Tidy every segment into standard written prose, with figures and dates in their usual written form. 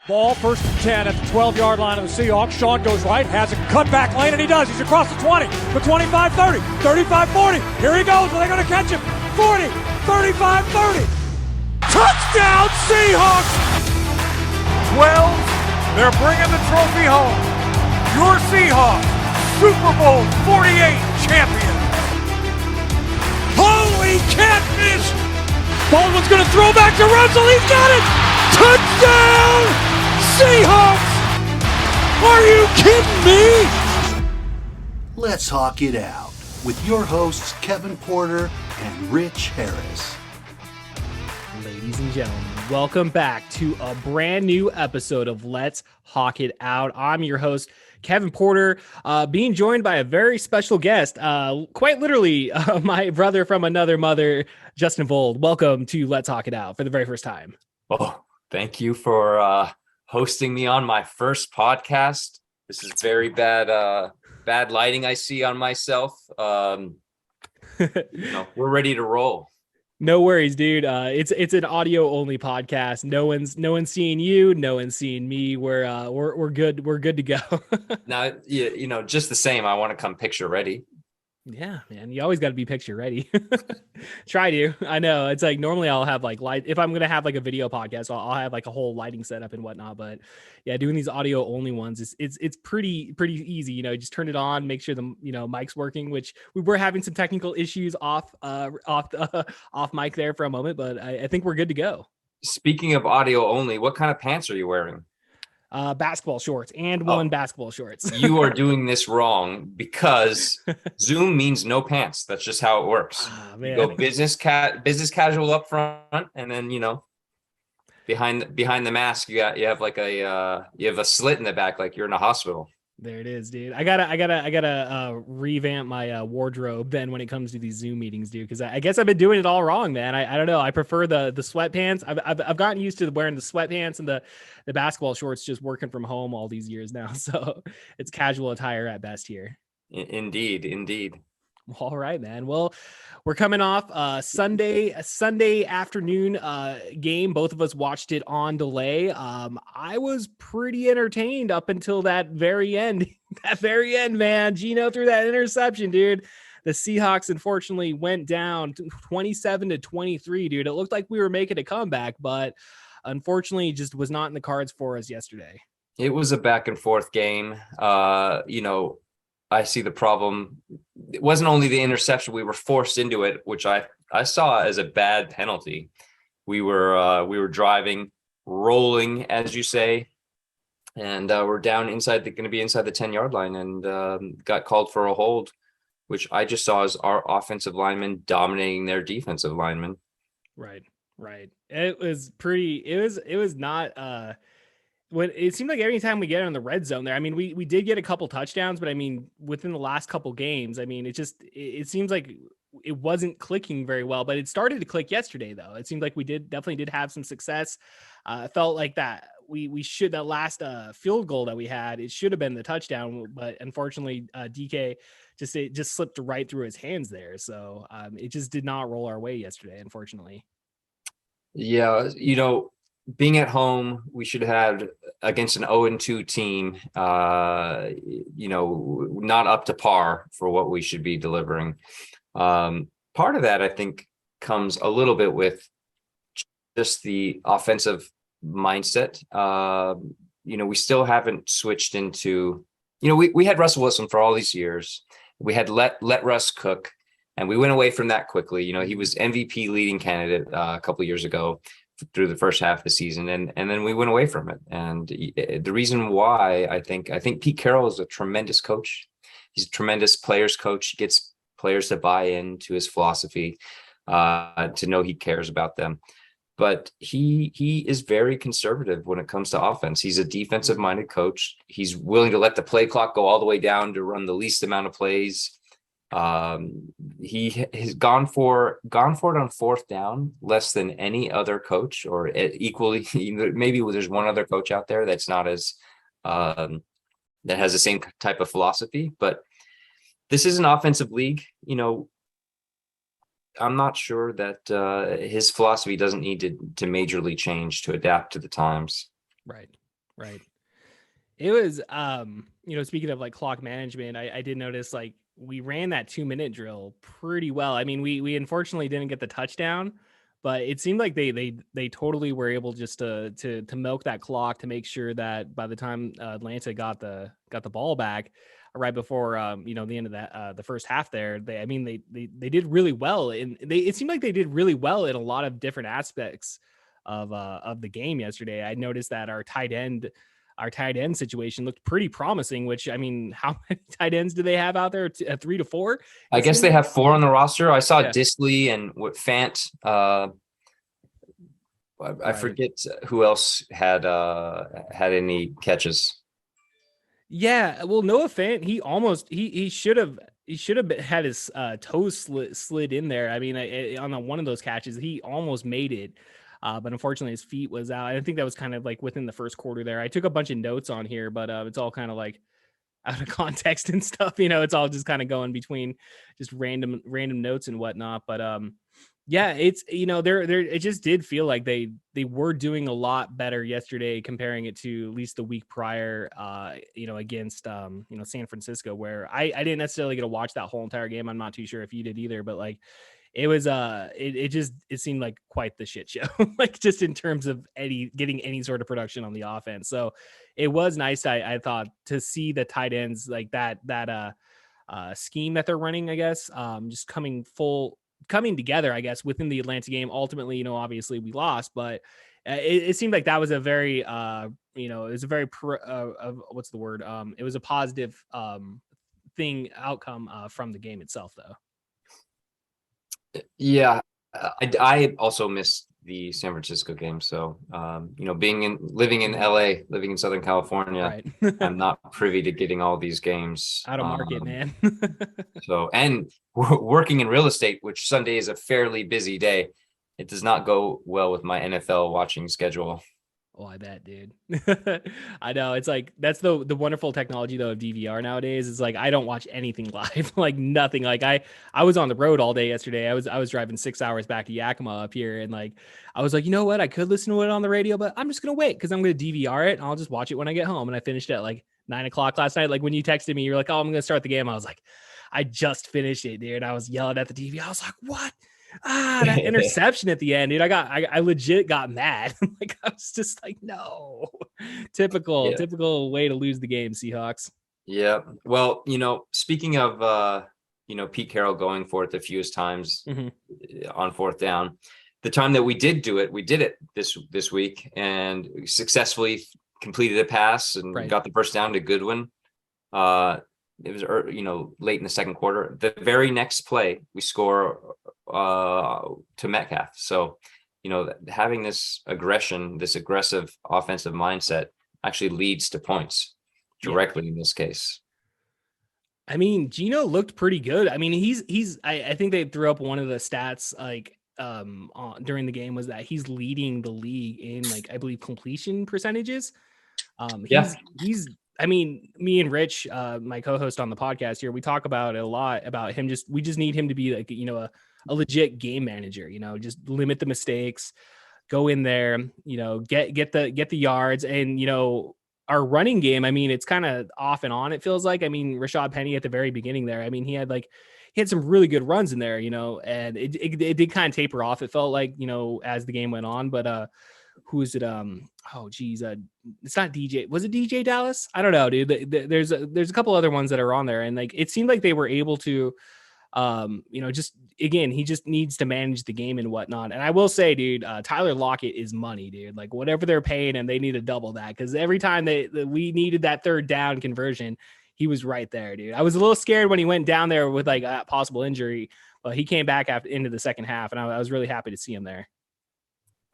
Ball first and 10 at the 12-yard line of the Seahawks. Sean goes right, has a cutback lane, and he does. He's across the 20, the 25, 30, 35, 40. Here he goes. Are they going to catch him? 40, 35, 30. Touchdown, Seahawks! 12, they're bringing the trophy home. Your Seahawks, Super Bowl 48 champions. Holy catfish! Baldwin's going to throw back to Russell. He's got it! Touchdown! Seahawks! Are you kidding me? Let's Hawk It Out with your hosts Kevin Porter and Rich Harris. Ladies and gentlemen, welcome back to a brand new episode of Let's Hawk It Out. I'm your host, Kevin Porter, being joined by a very special guest, quite literally my brother from another mother, Justin Vold. Welcome to Let's Hawk It Out for the very first time. Oh, thank you for hosting me on my first podcast. This is very bad lighting I see on myself. We're ready to roll. No worries, dude. It's an audio only podcast. No one's seeing you. No one's seeing me. We're good. We're good to go. Now, just the same. I want to come picture ready. Yeah, man. You always got to be picture ready. Try to. I know. It's like normally I'll have like light. If I'm going to have like a video podcast, I'll have like a whole lighting setup and whatnot. But yeah, doing these audio only ones, it's pretty easy. Just turn it on, make sure the mic's working, which we were having some technical issues off mic there for a moment, but I think we're good to go. Speaking of audio only, what kind of pants are you wearing? Basketball shorts and woolen basketball shorts. You are doing this wrong because Zoom means no pants. That's just how it works. You go business casual up front, and then behind the mask you have like a slit in the back like you're in a hospital. There it is, dude. I gotta revamp my wardrobe then when it comes to these Zoom meetings, dude. Because I guess I've been doing it all wrong, man. I don't know. I prefer the sweatpants. I've gotten used to wearing the sweatpants and the basketball shorts just working from home all these years now. So it's casual attire at best here. Indeed. All right, man. Well, we're coming off Sunday afternoon game. Both of us watched it on delay. I was pretty entertained up until that very end. That very end, man. Gino threw that interception, dude. The Seahawks unfortunately went down 27-23, dude. It looked like we were making a comeback, but unfortunately just was not in the cards for us yesterday. It was a back and forth game. I see the problem. It wasn't only the interception. We were forced into it, which I saw as a bad penalty. We were driving, rolling, as you say, and we're down going to be inside the 10-yard line, and got called for a hold, which I just saw as our offensive linemen dominating their defensive linemen. Right. It was not. When it seemed like every time we get in the red zone there, I mean, we did get a couple touchdowns, but I mean, within the last couple games, I mean, it seems like it wasn't clicking very well, but it started to click yesterday though. It seemed like we definitely did have some success. Felt like that that last field goal that we had, it should have been the touchdown, but unfortunately DK just slipped right through his hands there. So it just did not roll our way yesterday, unfortunately. Yeah. Being at home, we should have had against an 0-2 team, not up to par for what we should be delivering. Part of that, I think, comes a little bit with just the offensive mindset. We still haven't switched into, we had Russell Wilson for all these years. We had let Russ cook, and we went away from that quickly. He was MVP leading candidate a couple of years ago through the first half of the season, and then we went away from it. And the reason why I think Pete Carroll is a tremendous coach. He's a tremendous players coach. He gets players to buy into his philosophy, to know he cares about them. But he is very conservative when it comes to offense. He's a defensive minded coach. He's willing to let the play clock go all the way down to run the least amount of plays. He has gone for it on fourth down less than any other coach, or equally. Maybe there's one other coach out there that's not as that has the same type of philosophy. But this is an offensive league. I'm not sure that his philosophy doesn't need to majorly change to adapt to the times. Right. Right. It was, speaking of like clock management, I did notice like we ran that 2-minute drill pretty well. I mean, we unfortunately didn't get the touchdown, but it seemed like they totally were able just to milk that clock to make sure that by the time Atlanta got the ball back right before the end of that the first half there, they did really well, and it seemed like they did really well in a lot of different aspects of the game yesterday. I noticed that our tight end situation looked pretty promising, which, I mean, how many tight ends do they have out there? 3 to 4? I guess they have 4 on the roster. I saw Yeah. Disley and Fant. I forget who else had any catches. Yeah, well, Noah Fant, he should have had his toes slid in there. I mean, on one of those catches, he almost made it. But unfortunately his feet was out. I think that was kind of like within the first quarter there. I took a bunch of notes on here, but it's all kind of like out of context and stuff. It's all just kind of going between just random notes and whatnot. But yeah, it's, it just did feel like they were doing a lot better yesterday, comparing it to at least the week prior, against, San Francisco, where I didn't necessarily get to watch that whole entire game. I'm not too sure if you did either, but like, it was it seemed like quite the shit show, like just in terms of getting any sort of production on the offense. So it was nice, I thought, to see the tight ends like that scheme that they're running, I guess, just coming together, I guess, within the Atlanta game. Ultimately, obviously we lost, but it seemed like that was a very it was a very what's the word? It was a positive outcome from the game itself, though. Yeah, I also missed the San Francisco game. So, living in LA, living in Southern California, right. I'm not privy to getting all these games. Out of market, man. So, and working in real estate, which Sunday is a fairly busy day, it does not go well with my NFL watching schedule. Oh, I bet, dude. I know. It's like, that's the wonderful technology though of DVR nowadays. It's like, I don't watch anything live, like nothing. Like I was on the road all day yesterday. I was driving 6 hours back to Yakima up here. And like, I was like, you know what? I could listen to it on the radio, but I'm just going to wait, because I'm going to DVR it and I'll just watch it when I get home. And I finished at like 9:00 last night. Like when you texted me, you're like, oh, I'm going to start the game. I was like, I just finished it, dude. I was yelling at the TV. I was like, what? That interception at the end, dude. I legit got mad. Like, I was just like, no. Typical way to lose the game, Seahawks. Yeah. Well, speaking of Pete Carroll going for it the fewest times on 4th down, the time that we did it this week and successfully completed a pass and got the first down to Goodwin. It was late in the second quarter. The very next play, we score to Metcalf. So, having this aggression, this aggressive offensive mindset actually leads to points directly in this case. I mean, Geno looked pretty good. I mean, I think they threw up one of the stats like during the game, was that he's leading the league in, like, I believe, completion percentages. He's I mean, me and Rich, my co-host on the podcast here, we talk about it a lot about him. We just need him to be like, a legit game manager, just limit the mistakes, go in there, get the yards. And, our running game, I mean, it's kind of off and on, it feels like. I mean, Rashad Penny at the very beginning there, I mean, he had some really good runs in there, and it did kind of taper off, it felt like, as the game went on. But who is it? It's not DJ. Was it DJ Dallas? I don't know, dude. There's a couple other ones that are on there, and like, it seemed like they were able to, just, again, he just needs to manage the game and whatnot. And I will say, dude, Tyler Lockett is money, dude. Like, whatever they're paying him, they need to double that, because every time we needed that 3rd down conversion, he was right there, dude. I was a little scared when he went down there with like a possible injury, but he came back into the second half, and I was really happy to see him there.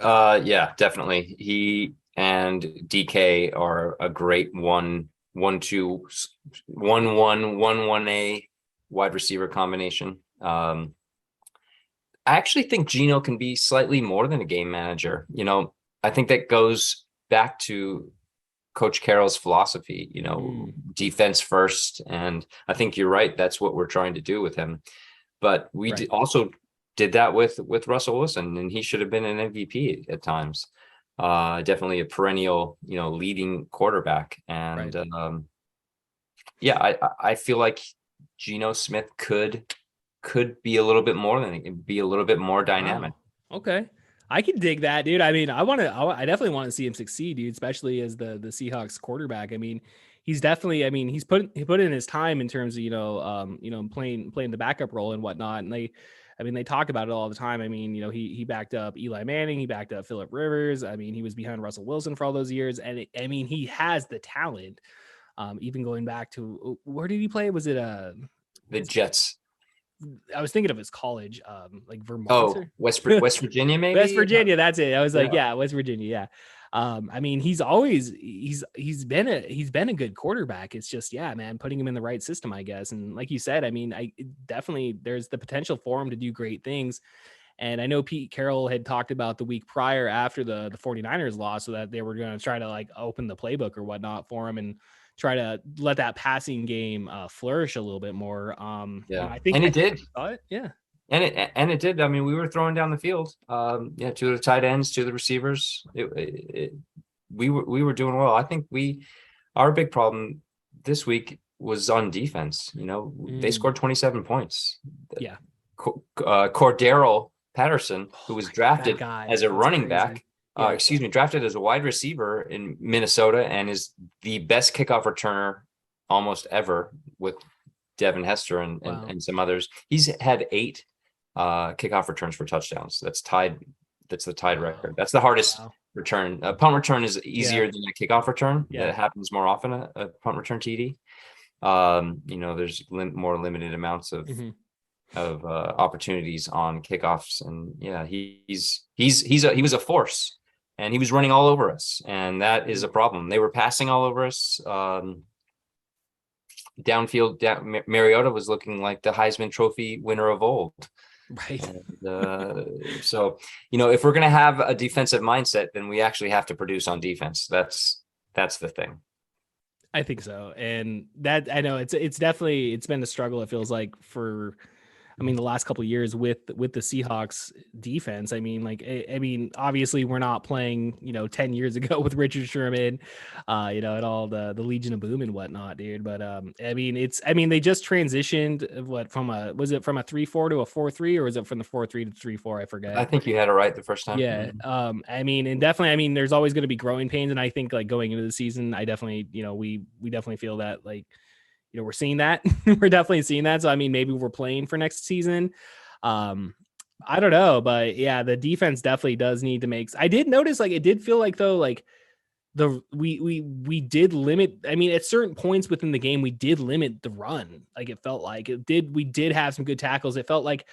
Yeah, definitely. He and DK are a great 1-1-2, 1-1-1-1A wide receiver combination. I actually think Geno can be slightly more than a game manager. I think that goes back to Coach Carroll's philosophy, defense first. And I think you're right. That's what we're trying to do with him. But we also did that with Russell Wilson, and he should have been an MVP at times. definitely a perennial, leading quarterback. And I feel like Geno Smith could be a little bit more be a little bit more dynamic. Wow. Okay. I can dig that, dude. I mean, I definitely want to see him succeed, dude, especially as the Seahawks quarterback. I mean, he's definitely, I mean, he put in his time in terms of, playing the backup role and whatnot. And they talk about it all the time. I mean, he backed up Eli Manning, he backed up Phillip Rivers. I mean, he was behind Russell Wilson for all those years. And he has the talent. Even going back to, where did he play? Was it the Jets? I was thinking of his college, like Vermont. Oh, West Virginia, maybe. West Virginia. That's it. I was like, yeah, West Virginia. Yeah. I mean, he's been a good quarterback. It's just, yeah, man, putting him in the right system, I guess. And like you said, I mean, there's the potential for him to do great things. And I know Pete Carroll had talked about the week prior after the 49ers loss, so that they were going to try to like open the playbook or whatnot for him and try to let that passing game flourish a little bit more. I think, and it did. Yeah. And it did. I mean, we were throwing down the field. Two of the tight ends, two of the receivers. We were doing well. I think our big problem this week was on defense. They scored 27 points. Yeah. Cordero Patterson, who was drafted as a running back, drafted as a wide receiver in Minnesota, and is the best kickoff returner almost ever, with Devin Hester and some others. He's had 8 kickoff returns for touchdowns. That's the tied record. That's the hardest return. A punt return is easier than a kickoff return. Yeah. It happens more often, a punt return TD. There's more limited amounts of opportunities on kickoffs, and he was a force, and he was running all over us, and that is a problem. They were passing all over us. Downfield, Mariota was looking like the Heisman Trophy winner of old. Right. And, so, if we're going to have a defensive mindset, then we actually have to produce on defense. That's the thing. I think so. And that, I know it's been a struggle. It feels like for, the last couple of years with the Seahawks defense. I mean, obviously we're not playing, 10 years ago with Richard Sherman, and all the Legion of Boom and whatnot, dude. But, they just transitioned from a 3-4 to a 4-3, or was it from the 4-3 to 3-4? I forget. I think you had it right the first time. Yeah. And definitely, there's always going to be growing pains. And I think like going into the season, I definitely, we definitely feel that like, we're seeing that. We're definitely seeing that. So, maybe we're playing for next season. I don't know, but yeah, the defense definitely does need to make. I did notice, like, it did feel like though, like we did limit. At certain points within the game, we did limit the run. Like it felt like we did have some good tackles. It felt like,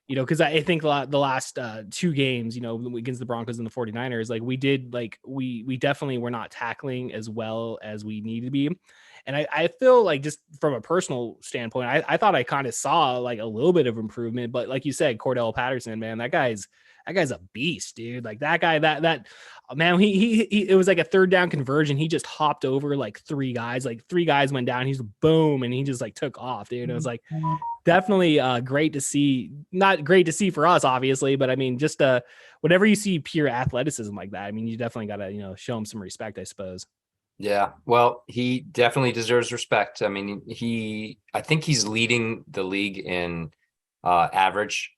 because I think the last 2 games, against the Broncos and the 49ers, like we did, like we definitely were not tackling as well as we need to be. And I feel like, just from a personal standpoint, I thought I kind of saw like a little bit of improvement, but like you said, Cordell Patterson, man, that guy's a beast, dude. Like that guy, that man, he it was like a 3rd down conversion. He just hopped over like 3 guys, like 3 guys went down. He's boom. And he just like took off, dude. It was like definitely great to see. Not great to see for us, obviously, but just whenever you see pure athleticism like that, you definitely got to, show him some respect, I suppose. Yeah, well, he definitely deserves respect. I think he's leading the league in average,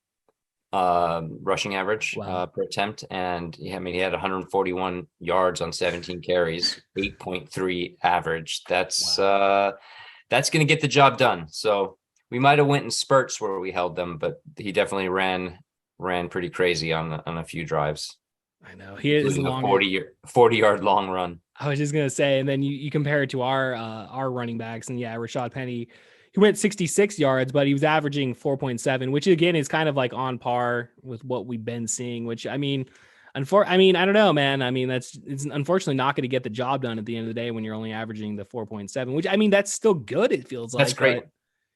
rushing average per attempt. And he had 141 yards on 17 carries, 8.3 average. That's going to get the job done. So we might have went in spurts where we held them, but he definitely ran pretty crazy on a few drives. I know he is a 40-yard long run. I was just gonna say, and then you compare it to our running backs, and Rashad Penny, he went 66 yards, but he was averaging 4.7, which again is kind of like on par with what we've been seeing. Which I don't know, man. It's unfortunately not going to get the job done at the end of the day when you're only averaging the 4.7. Which that's still good. It feels like that's great.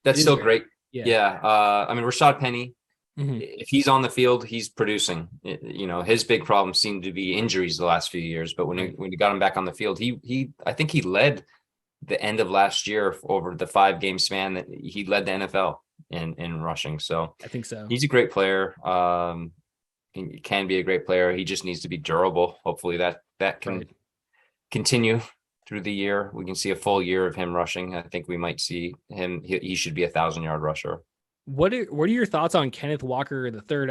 That's still great. Yeah. Rashad Penny. Mm-hmm. If he's on the field, he's producing. His big problem seemed to be injuries the last few years, but when he got him back on the field, I think he led the end of last year over the 5-game span that he led the NFL in rushing. So I think so. He's a great player. he can be a great player. He just needs to be durable. Hopefully that can Right. continue through the year. We can see a full year of him rushing. I think we might see him. He should be a 1,000-yard rusher. What are your thoughts on Kenneth Walker the third?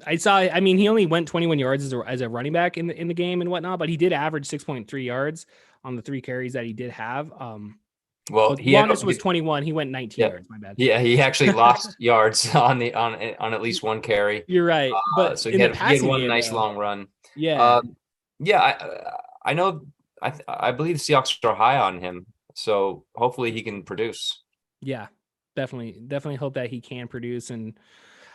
I saw. I mean, he only went 21 yards as a running back in the game and whatnot, but he did average 6.3 yards on the 3 carries that he did have. Well, The longest was 21. He went 19 yards. My bad. Yeah, he actually lost yards on at least one carry. You're right, but So in he the had one game, nice though, long run. yeah, I know. I believe the Seahawks are high on him, so hopefully he can produce. yeah, definitely hope that he can produce. And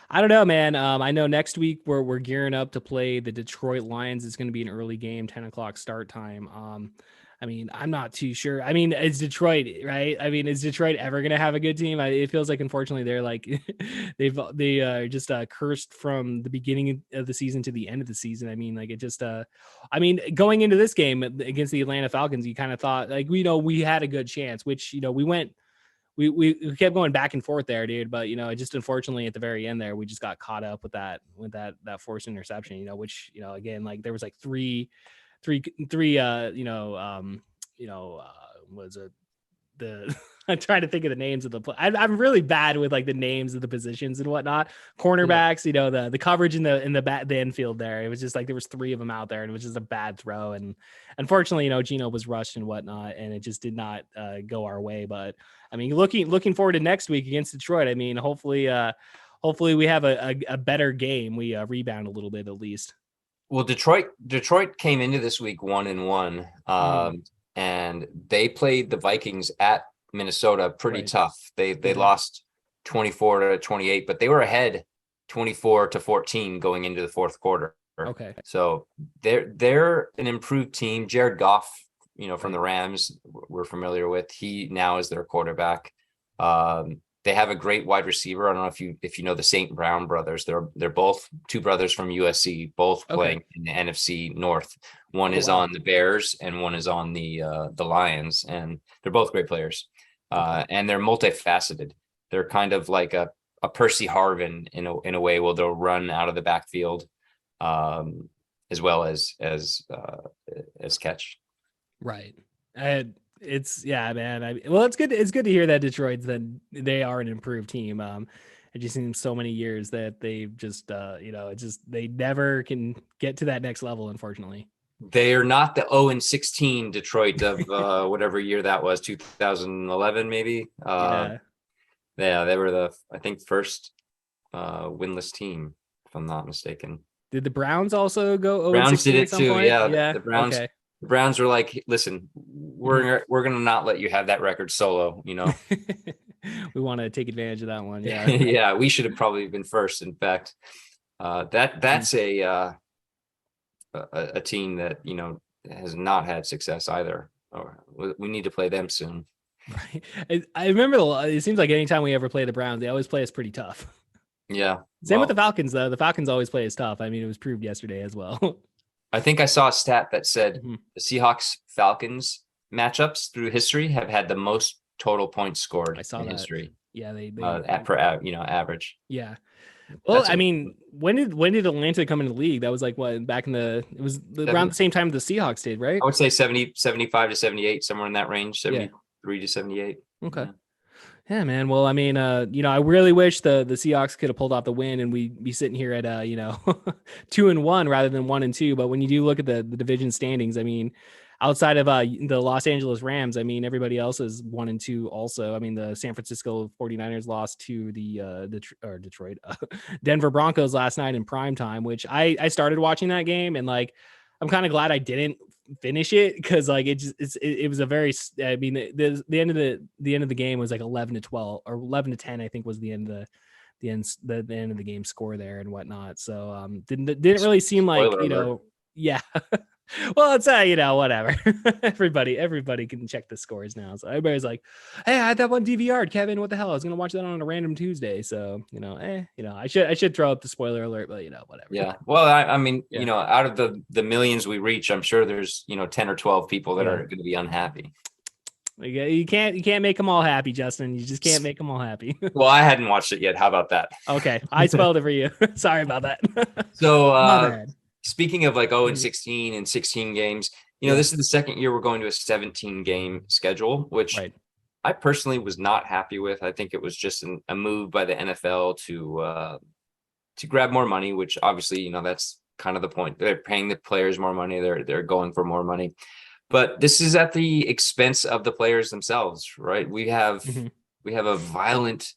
I don't know, man. I know next week we're gearing up to play the Detroit Lions. It's going to be an early game, 10 o'clock start time. I mean, I'm not too sure. I mean, it's Detroit, right? I mean, is Detroit ever going to have a good team? It feels like, unfortunately, they're like they are just cursed from the beginning of the season to the end of the season. I mean, like it just I mean, going into this game against the Atlanta Falcons, you kind of thought like we had a good chance, which we kept going back and forth there, dude. But it just unfortunately at the very end there, we just got caught up with that forced interception. Which again, like there was like three was it the I'm trying to think of the names of the I'm really bad with like the names of the positions and whatnot. Cornerbacks, the coverage in the infield there. It was just like there was 3 of them out there, and it was just a bad throw. And unfortunately, Gino was rushed and whatnot, and it just did not go our way. But I mean, looking forward to next week against Detroit. I mean, hopefully we have a better game. We rebound a little bit at least. Well, Detroit came into this week 1-1, and they played the Vikings at Minnesota pretty tough. They lost 24-28, but they were ahead 24-14 going into the fourth quarter. Okay. So they're an improved team. Jared Goff, from the Rams, we're familiar with. He now is their quarterback. They have a great wide receiver. I don't know if you know the St. Brown brothers. They're both 2 brothers from USC, both playing in the NFC North. One is on the Bears and one is on the Lions, and they're both great players. And they're multifaceted. They're kind of like a Percy Harvin in a way, where they'll run out of the backfield, as well as catch. Right. It's man. Well, it's good. It's good to hear that Detroit's they are an improved team. It just seems so many years that they've just they never can get to that next level, unfortunately. They are not the 0-16 Detroit of whatever year that was, 2011 maybe. Yeah, they were I think first winless team, if I'm not mistaken. Did the Browns also go 0-16? Browns did it too. Point? Yeah. The Browns. Okay. The Browns are like, listen, we're gonna not let you have that record solo. We want to take advantage of that one. Yeah. Yeah, we should have probably been first. In fact, that's a team that has not had success either. Or we need to play them soon. Right. I remember it seems like anytime we ever play the Browns, they always play us pretty tough. Yeah. Same with the Falcons, though. The Falcons always play us tough. I mean, it was proved yesterday as well. I think I saw a stat that said the Seahawks Falcons matchups through history have had the most total points scored in history. Yeah, they average. Yeah. Well, I mean, when did Atlanta come into the league? That was like back in it was around the same time the Seahawks did, right? I would say 75 to 78, somewhere in that range, 73 to 78. Okay. Yeah, man. Well, I mean, I really wish the Seahawks could have pulled off the win and we'd be sitting here at 2-1 rather than 1-2. But when you do look at the division standings, I mean, outside of the Los Angeles Rams, I mean, everybody else is 1-2 also. I mean, the San Francisco 49ers lost to the Detroit Denver Broncos last night in prime time, which I started watching that game, and like I'm kind of glad I didn't finish it, because like it was a very, I mean, the end of the game was like 11-12 or 11-10, I think was the end of the end of the game score there and whatnot. So didn't really seem like yeah. Well, it's whatever. everybody can check the scores now. So everybody's like, "Hey, I had that one DVR'd, Kevin. What the hell? I was gonna watch that on a random Tuesday." So I should throw up the spoiler alert, but whatever. Yeah. Well, I mean, out of the millions we reach, I'm sure there's 10 or 12 people that are going to be unhappy. You can't make them all happy, Justin. You just can't make them all happy. Well, I hadn't watched it yet. How about that? Okay, I spoiled it for you. Sorry about that. So, My bad. speaking of like 0-16 and 16 games, this is the second year we're going to a 17 game schedule, which Right. I personally was not happy with. I think it was just a move by the NFL to grab more money, which obviously, that's kind of the point. They're paying the players more money. They're going for more money, but this is at the expense of the players themselves, right? We have a violent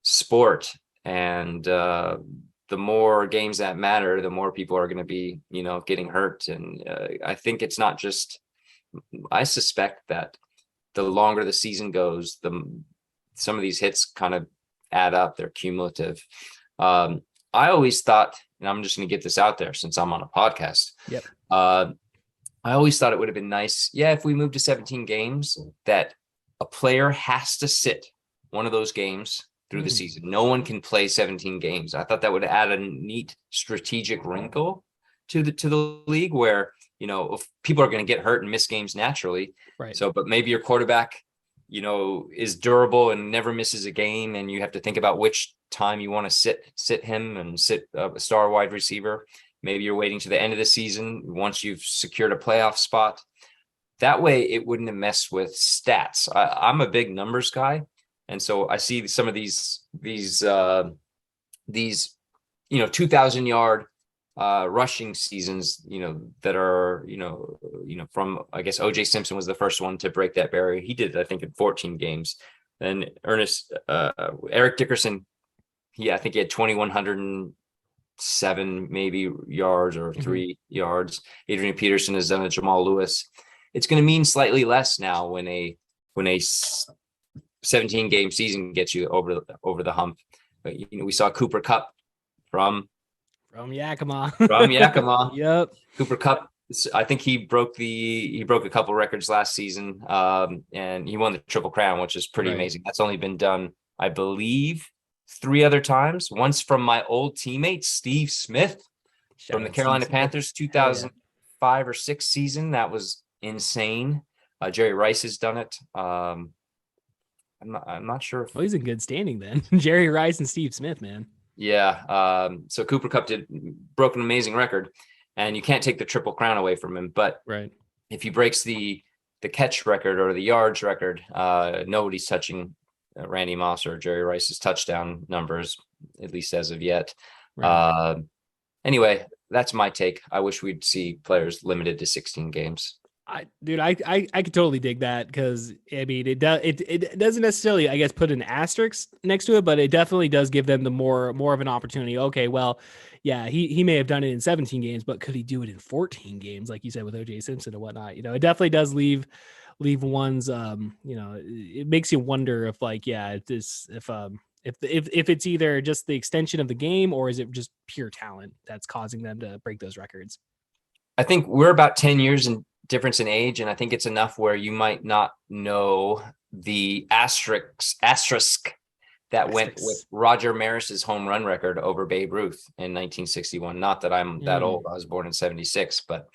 sport, and the more games that matter, the more people are going to be, getting hurt. And I think it's not just. I suspect that the longer the season goes, some of these hits kind of add up. They're cumulative. I always thought, and I'm just going to get this out there since I'm on a podcast. Yep. I always thought it would have been nice, if we moved to 17 games, that a player has to sit one of those games through the season. No one can play 17 games. I thought that would add a neat strategic wrinkle to the league where, if people are going to get hurt and miss games naturally. Right. So, but maybe your quarterback, is durable and never misses a game, and you have to think about which time you want to sit him and sit a star wide receiver. Maybe you're waiting to the end of the season once you've secured a playoff spot. That way it wouldn't have messed with stats. I'm a big numbers guy. And so I see some of these 2,000-yard rushing seasons, that are, from, I guess OJ Simpson was the first one to break that barrier. He did it, I think, in 14 games. Then Eric Dickerson, I think he had 2,107 maybe yards or 3 yards. Adrian Peterson has done it. Jamal Lewis. It's going to mean slightly less now when a 17 game season gets you over the hump. But, we saw Cooper Kupp from Yakima. Yep. Cooper Kupp. I think he broke a couple records last season, and he won the Triple Crown, which is pretty amazing. That's only been done, I believe, 3 other times. Once from my old teammate Steve Smith from the Carolina Panthers, 2005 or 6 season. That was insane. Jerry Rice has done it. I'm not sure. Well, he's in good standing then. Jerry Rice and Steve Smith, man. Yeah. So Cooper Kupp broke an amazing record, and you can't take the Triple Crown away from him. But if he breaks the catch record or the yards record, nobody's touching Randy Moss or Jerry Rice's touchdown numbers, at least as of yet. Anyway, that's my take. I wish we'd see players limited to 16 games. I could totally dig that, because I mean it doesn't necessarily, I guess, put an asterisk next to it, but it definitely does give them the more of an opportunity. Okay, well, yeah, he may have done it in 17 games, but could he do it in 14 games, like you said with OJ Simpson and whatnot? It definitely does leave one's it makes you wonder if, like, if it's either just the extension of the game, or is it just pure talent that's causing them to break those records? I think we're about 10 years in difference in age, and I think it's enough where you might not know the asterisk that went with Roger Maris's home run record over Babe Ruth in 1961. Not that I'm that old. I was born in 76, but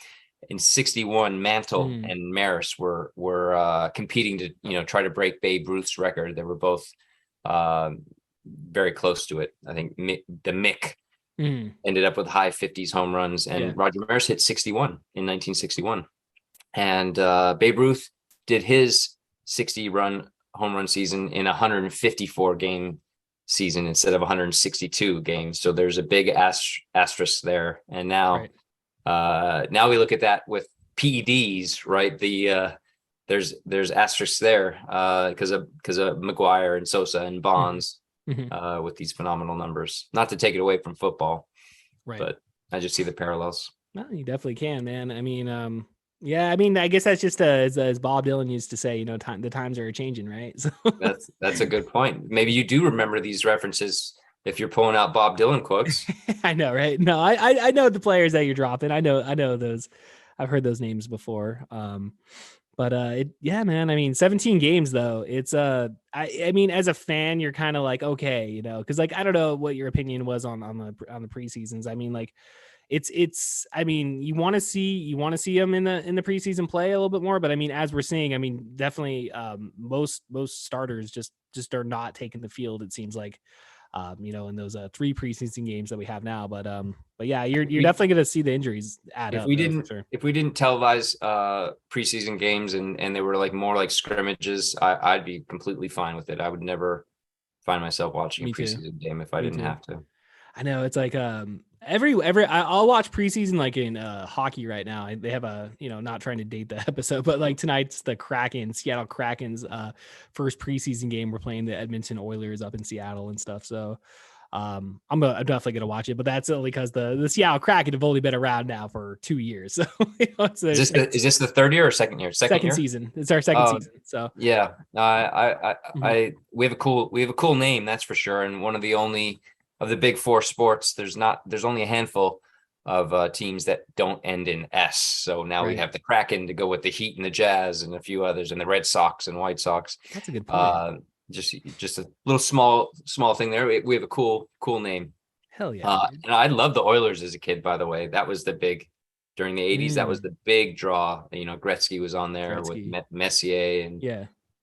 in 61, Mantle and Maris were competing to, try to break Babe Ruth's record. They were both very close to it. I think the Mick ended up with high 50s home runs, and Roger Maris hit 61 in 1961. And Babe Ruth did his 60 home run season in 154 game season instead of 162 games. So there's a big asterisk there. And now, now we look at that with PEDs, right? There's asterisks there because of McGuire and Sosa and Bonds with these phenomenal numbers. Not to take it away from football, but I just see the parallels. No, you definitely can, man. I mean, yeah, I mean, I guess that's just as Bob Dylan used to say, the times are changing, right? So that's a good point. Maybe you do remember these references if you're pulling out Bob Dylan quotes. I know, right? No, I know the players that you're dropping. I know those. I've heard those names before. But yeah, man. I mean, 17 games though. It's I mean, as a fan, you're kind of like, okay, because like I don't know what your opinion was on the preseasons. I mean, like, I mean, you want to see him in the preseason play a little bit more, but I mean, as we're seeing, I mean, definitely most starters just are not taking the field, it seems like, in those 3 preseason games that we have now. But yeah, you're definitely going to see the injuries add up. For sure. If we didn't televise preseason games and they were like more like scrimmages, I'd be completely fine with it. I would never find myself watching a preseason game if I didn't have to. I know, it's like I'll watch preseason like in hockey right now. They have not trying to date the episode, but like tonight's the Seattle Kraken's first preseason game. We're playing the Edmonton Oilers up in Seattle and stuff. So I'm definitely gonna watch it, but that's only because the Seattle Kraken have only been around now for 2 years. So is this the third year or second year? Second year? Season. It's our second season. So yeah, we have a cool name, that's for sure. And one of the only of the big 4 sports, there's only a handful of teams that don't end in S. So now we have the Kraken to go with the Heat and the Jazz and a few others, and the Red Sox and White Sox. That's a good point. Just a little small thing there. We have a cool name. Hell yeah. And I loved the Oilers as a kid, by the way. That was the big, during the 80s, that was the big draw. Gretzky was on there with Messier, and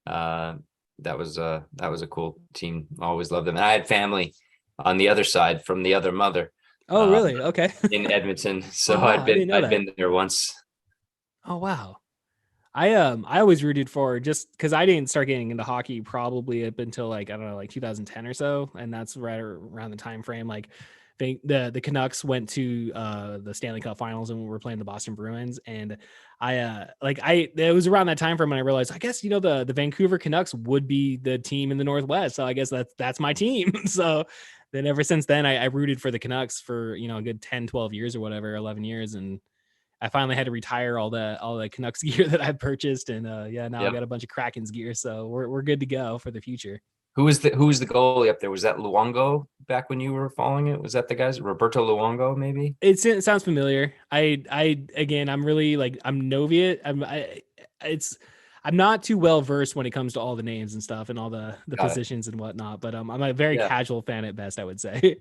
that was a cool team. Always loved them. And I had family on the other side from the other mother. Oh, really? Okay. In Edmonton. So I'd been there once. Oh, wow. I always rooted for, just because I didn't start getting into hockey probably up until like, I don't know, like 2010 or so. And that's right around the time frame. Like the Canucks went to the Stanley Cup Finals and we were playing the Boston Bruins. And it was around that time frame when I realized, I guess, the Vancouver Canucks would be the team in the Northwest. So I guess that's my team. So then ever since then, I rooted for the Canucks for, a good 10, 12 years or whatever, 11 years. And I finally had to retire all the Canucks gear that I purchased. And I got a bunch of Kraken's gear. So we're good to go for the future. Who was the goalie up there? Was that Luongo back when you were following it? Was that the guys? Roberto Luongo, maybe? It sounds familiar. I'm really like, I'm Noviet. I'm not too well versed when it comes to all the names and stuff and all the positions and whatnot, but I'm a very casual fan at best, I would say.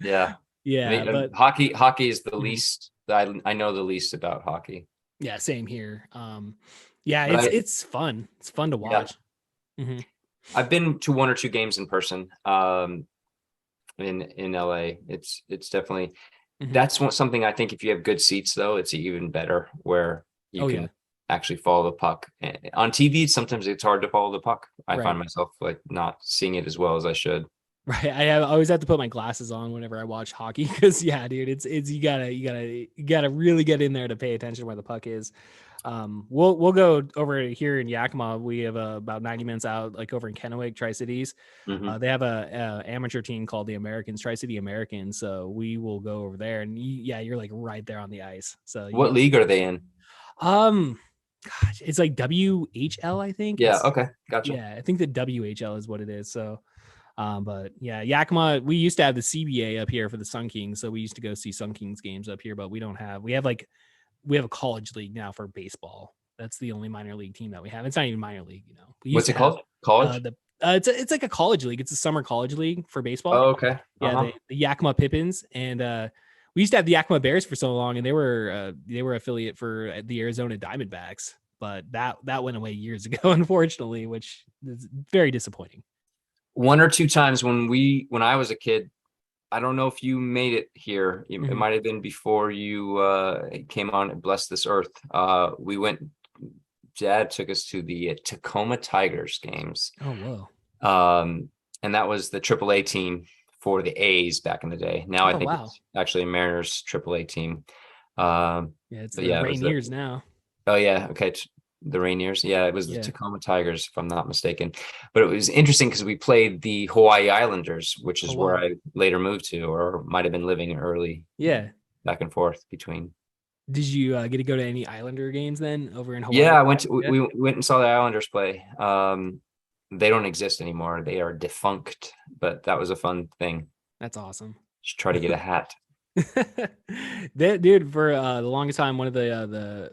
Yeah. Yeah. But hockey is the least, I know the least about hockey. Yeah. Same here. It's fun. It's fun to watch. Yeah. Mm-hmm. I've been to 1 or 2 games in person in LA. It's definitely, that's something I think if you have good seats though, it's even better where you can actually follow the puck. On TV, sometimes it's hard to follow the puck. I find myself like not seeing it as well as I should. Right. I always have to put my glasses on whenever I watch hockey because dude, it's you gotta really get in there to pay attention to where the puck is. We'll go over here in Yakima. We have about 90 minutes out, like over in Kennewick, Tri-Cities. They have a amateur team called the Americans, Tri-City Americans. So we will go over there, and you're like right there on the ice. So what league are they in? Gosh, it's like WHL, I think. Yeah. Okay. Gotcha. Yeah. I think the WHL is what it is. So, but yeah, Yakima, we used to have the CBA up here for the Sun Kings. So we used to go see Sun Kings games up here, but we have a college league now for baseball. That's the only minor league team that we have. It's not even minor league, What's it called? College? It's like a college league. It's a summer college league for baseball. Oh, okay. Yeah. The Yakima Pippins, and, we used to have the Yakima Bears for so long, and they were affiliate for the Arizona Diamondbacks, but that went away years ago, unfortunately, which is very disappointing. 1 or 2 times when I was a kid, I don't know if you made it here. It might have been before you came on and blessed this earth. Dad took us to the Tacoma Tigers games. Oh, whoa. And that was the AAA team for the A's back in the day. Now I think it's actually a Mariners AAA team. It's the Rainiers now. Oh yeah, okay. The Rainiers. Yeah, it was the Tacoma Tigers, if I'm not mistaken. But it was interesting because we played the Hawaii Islanders, which is where I later moved to, or might have been living early. Yeah. Back and forth between. Did you get to go to any Islander games then over in Hawaii? Yeah, we went and saw the Islanders play. They don't exist anymore. They are defunct, but that was a fun thing. That's awesome. Just try to get a hat. That dude, for the longest time, one of the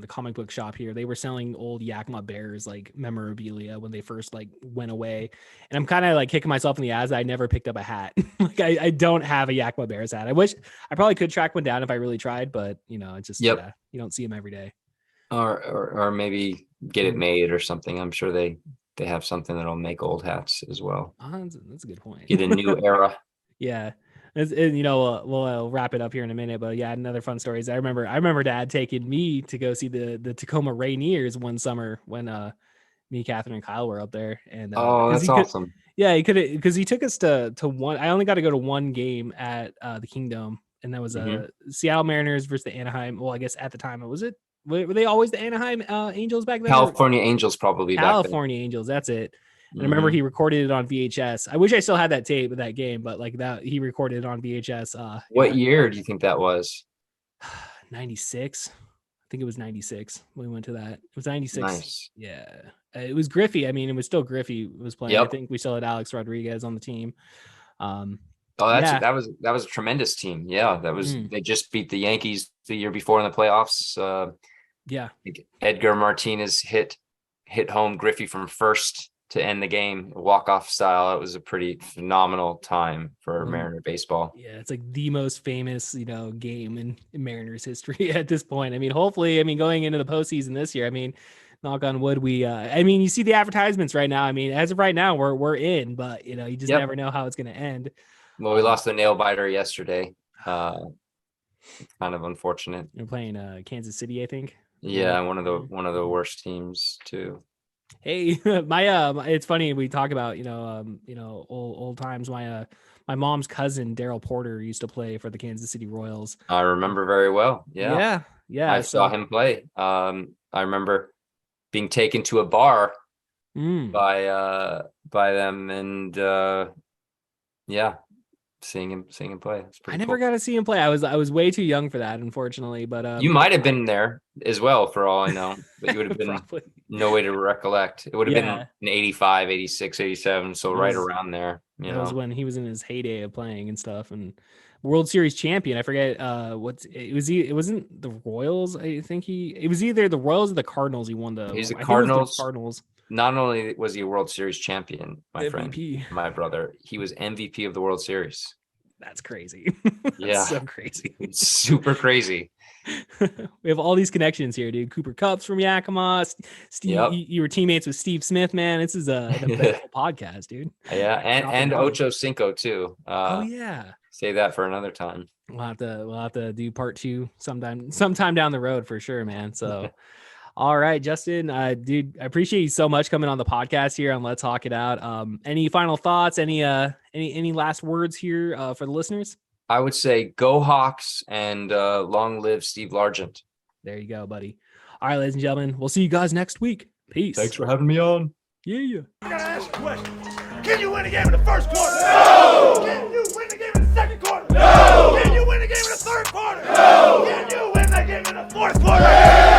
comic book shop here, they were selling old Yakima Bears like memorabilia when they first like went away, and I'm kind of like kicking myself in the ass that I never picked up a hat. Like I don't have a Yakima Bears hat. I wish I probably could track one down if I really tried, but it's just Yep. yeah, you don't see them every day. Or maybe get it made or something. I'm sure they have something that'll make old hats as well. That's a good point. Get a new era. Yeah. We'll wrap it up here in a minute, but yeah, another fun story is I remember Dad taking me to go see the Tacoma Rainiers one summer when me, Catherine, and Kyle were up there, and That's awesome. Yeah, he could because he took us to one. I only got to go to one game at the Kingdom, and that was Seattle Mariners versus the Anaheim. Well, I guess at the time were they always the Anaheim Angels back then? California Angels probably. California Angels. That's it. And I remember he recorded it on VHS. I wish I still had that tape of that game, but like that, he recorded it on VHS. What year do you think that was? 96. I think it was 96 when we went to that. It was 96. Nice. Yeah. It was Griffey. I mean, it was still Griffey was playing. Yep. I think we still had Alex Rodriguez on the team. That was a tremendous team. Yeah, that was they just beat the Yankees the year before in the playoffs. Yeah. Edgar Martinez hit home Griffey from first to end the game, walk-off style. It was a pretty phenomenal time for Mariner baseball. Yeah, it's like the most famous, game in Mariners history at this point. I mean, hopefully, going into the postseason this year, knock on wood, you see the advertisements right now. I mean, as of right now, we're in, but you just never know how it's going to end. Well, we lost the nail biter yesterday. Kind of unfortunate. You're playing Kansas City, I think. Yeah, one of the worst teams too. Hey, it's funny we talk about old times. My mom's cousin Daryl Porter used to play for the Kansas City Royals. I remember very well. Yeah. I saw him play. I remember being taken to a bar by them, and seeing him play. I never got to see him play. I was way too young for that, unfortunately. But you might have been there as well, for all I know. But you would have been no way to recollect. It would have been in 85, 86, 87, so right around there. That was when he was in his heyday of playing and stuff, and World Series champion. I forget it was. It wasn't the Royals. I think it was either the Royals or the Cardinals. He won He's the Cardinals. Cardinals. Not only was he a World Series champion, my MVP. friend, my brother, he was MVP of the World Series. That's crazy. Yeah. So crazy. It's super crazy. We have all these connections here, dude. Cooper Kupp's from Yakima. Steve, you were teammates with Steve Smith, man. This is an eventful podcast, dude. Yeah, and Ocho Cinco too. Save that for another time. We'll have to do part 2 sometime down the road for sure, man. So all right, Justin, dude, I appreciate you so much coming on the podcast here on Let's Talk It Out. Any final thoughts? Any last words here for the listeners? I would say go Hawks and long live Steve Largent. There you go, buddy. All right, ladies and gentlemen, we'll see you guys next week. Peace. Thanks for having me on. Yeah. I gotta ask you a question. Can you win a game in the first quarter? No! Can you win the game in the second quarter? No! Can you win the game in the third quarter? No! Can you win the game in the fourth quarter?